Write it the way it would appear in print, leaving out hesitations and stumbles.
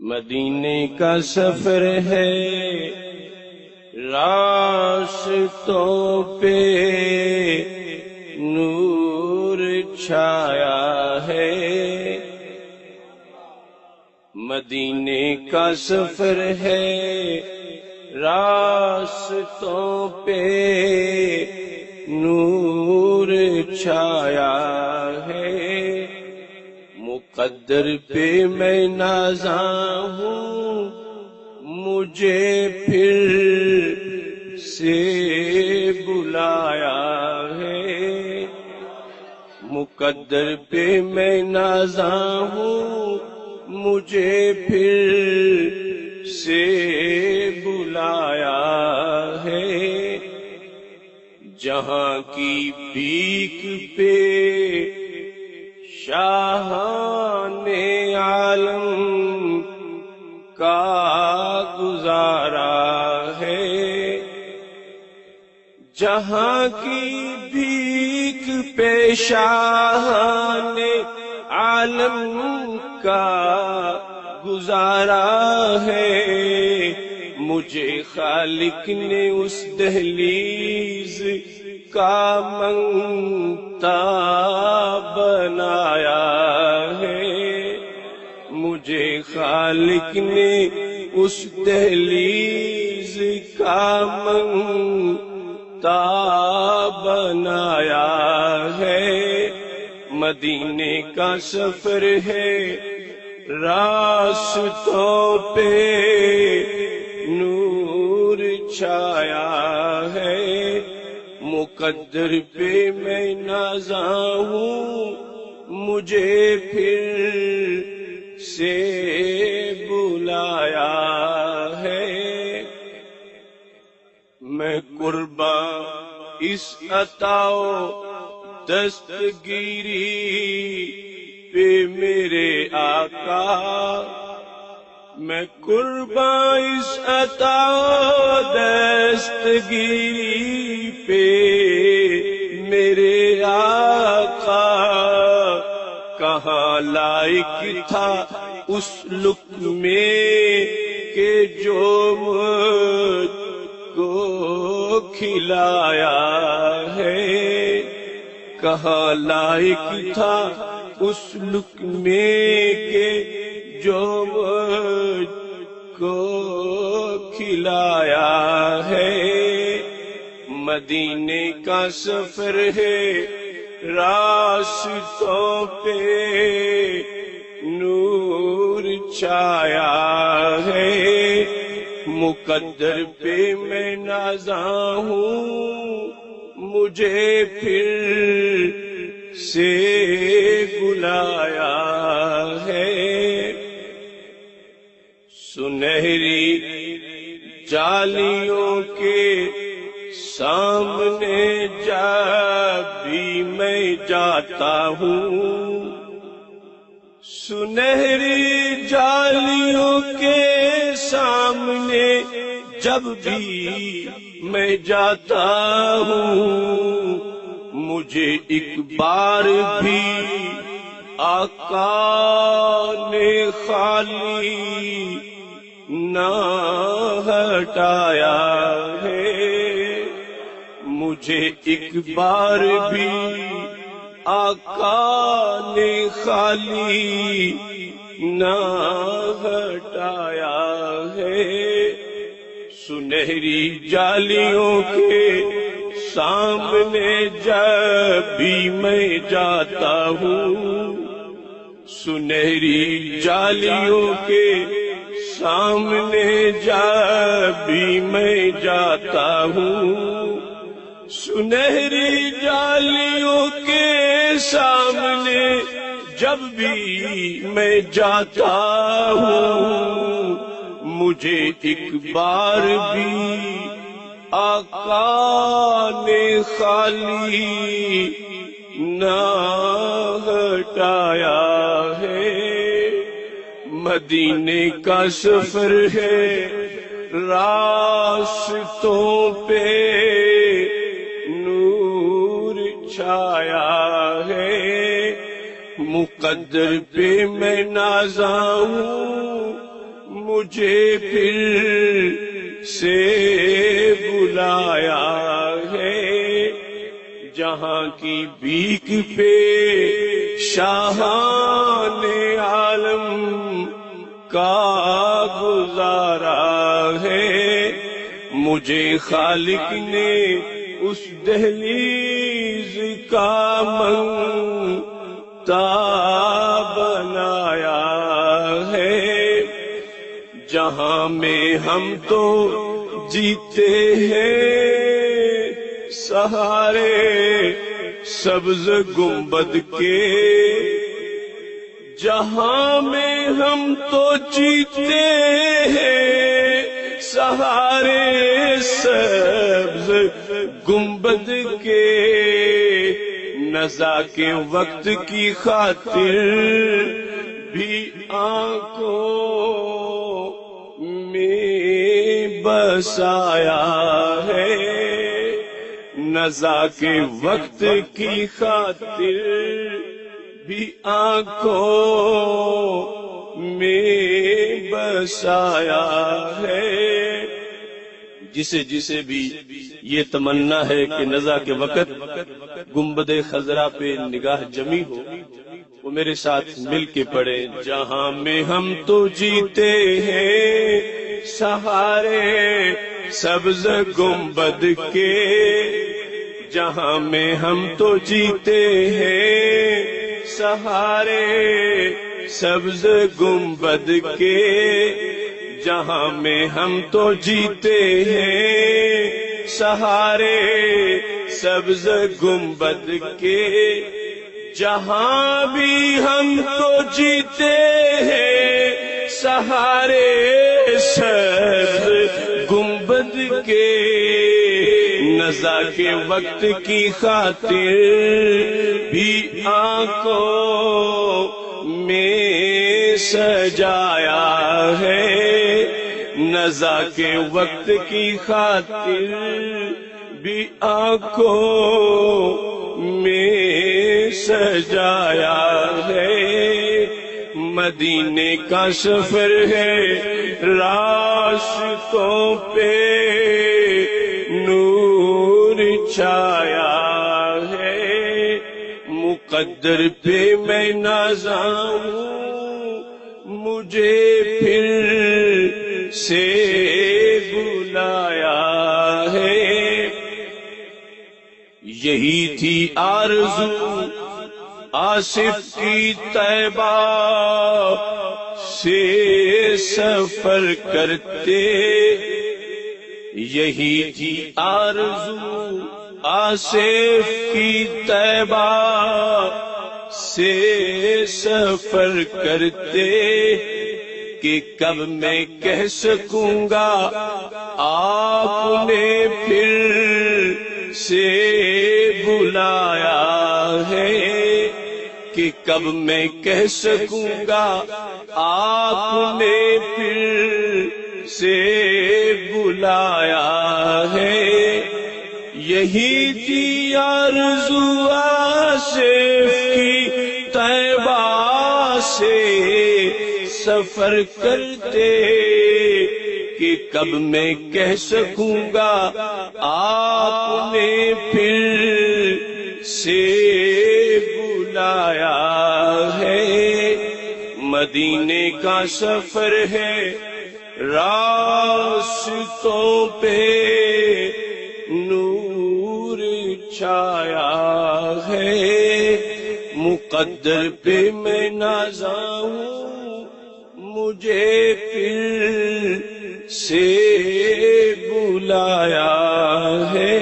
مدینے کا سفر ہے، راستوں پہ نور چھایا ہے۔ مدینے کا سفر ہے، راستوں پہ نور چھایا ہے۔ مقدر پہ میں نازاں ہوں، مجھے پھر سے بلایا ہے۔ مقدر پہ میں نازاں ہوں، مجھے پھر سے بلایا ہے۔ جہاں کی بھیک پہ شاہان عالم کا گزارا ہے۔ جہاں کی بھیک پہ شاہان عالم کا گزارا ہے۔ مجھے خالق نے اس دہلیز کا منگتا بنایا ہے۔ مجھے خالق نے اس دہلیز کا منگتا بنایا ہے۔ مدینے کا سفر ہے، راستوں پہ نور چھایا ہے۔ مقدر پہ میں نازاں ہوں، مجھے پھر سے بلایا ہے۔ میں قرباں اس عطا و دستگیری پہ میرے آقا، میں قرباں اس عطا و دستگیری پہ میرے آقا۔ کہاں لائق تھا اس لقمے کے جو مجھ کو کھلایا ہے۔ کہاں لائق تھا اس لقمے کے جو مجھ کو کھلایا ہے۔ مدینے کا سفر ہے، راستوں پہ نور چھایا ہے۔ مقدر پہ میں نازاں ہوں، مجھے پھر سے بلایا ہے۔ سنہری جالیوں کے سامنے جب بھی میں جاتا ہوں، سنہری جالیوں کے سامنے جب بھی میں جاتا ہوں، مجھے ایک بار بھی آقا نے خالی نہ ہٹایا ہے۔ مجھے ایک بار بھی آقا نے خالی نہ ہٹایا ہے۔ سنہری جالیوں کے سامنے جب بھی میں جاتا ہوں، سنہری جالیوں کے سامنے جب بھی میں جاتا ہوں، سنہری جالیوں کے سامنے جب بھی میں جاتا ہوں، مجھے ایک بار بھی آقا نے خالی نہ ہٹایا ہے۔ مدینے کا سفر ہے، راستوں پہ نور چھایا ہے۔ مقدر پہ میں نازاں ہوں، مجھے پھر سے بلایا ہے، جہاں کی بھیک پہ شاہان عالم کا گزارا ہے، مجھے خالق نے اس دہلیز کا منتا بنایا ہے، جہاں میں ہم تو جیتے ہیں سہارے سبز گنبد کے، جہاں میں ہم تو جیتے ہیں سہارے سبز گنبد کے، نزا کے وقت کی خاطر بھی آنکھوں میں بسایا ہے، نزا کے وقت کی خاطر بھی آنکھوں میں بسایا ہے، جسے بھی یہ تمنا ہے کہ نزا کے وقت گنبد خضرا پہ نگاہ جمی ہو، وہ میرے ساتھ مل کے پڑھے، جہاں میں ہم تو جیتے ہیں سہارے سبز گنبد کے، جہاں میں ہم تو جیتے ہیں سہارے سبز گنبد کے، جہاں میں ہم تو جیتے ہیں سہارے سبز گنبد کے، جہاں بھی ہم تو جیتے ہیں سہارے سبز گنبد کے، نزا کے وقت کی خاطر بھی آنکھوں میں سجایا ہے، نزا کے وقت کی خاطر بھی آنکھوں میں سجایا ہے، مدینے کا سفر ہے راستوں پہ نور چھایا ہے، مقدر پہ میں نازاں ہوں، مجھے پھر سے بلایا ہے، یہی تھی آرزو آصف کی طیبہ سے سفر کرتے، یہی تھی آرزو آصف کی طیبہ سے سفر کرتے، کہ کب میں کہہ سکوں گا آپ نے پھر سے بلایا ہے، کہ کب میں کہہ سکوں گا آپ نے پھر سے بلایا ہے، یہی تھی آرزو آصف کی طیبہ سے سفر کرتے، کہ کب میں کہہ سکوں گا آپ نے پھر سے بلایا ہے، مدینے کا سفر ہے راستوں پہ نور چھایا ہے، مقدر پہ میں نازاں ہوں، مجھے پھر سے بلایا ہے۔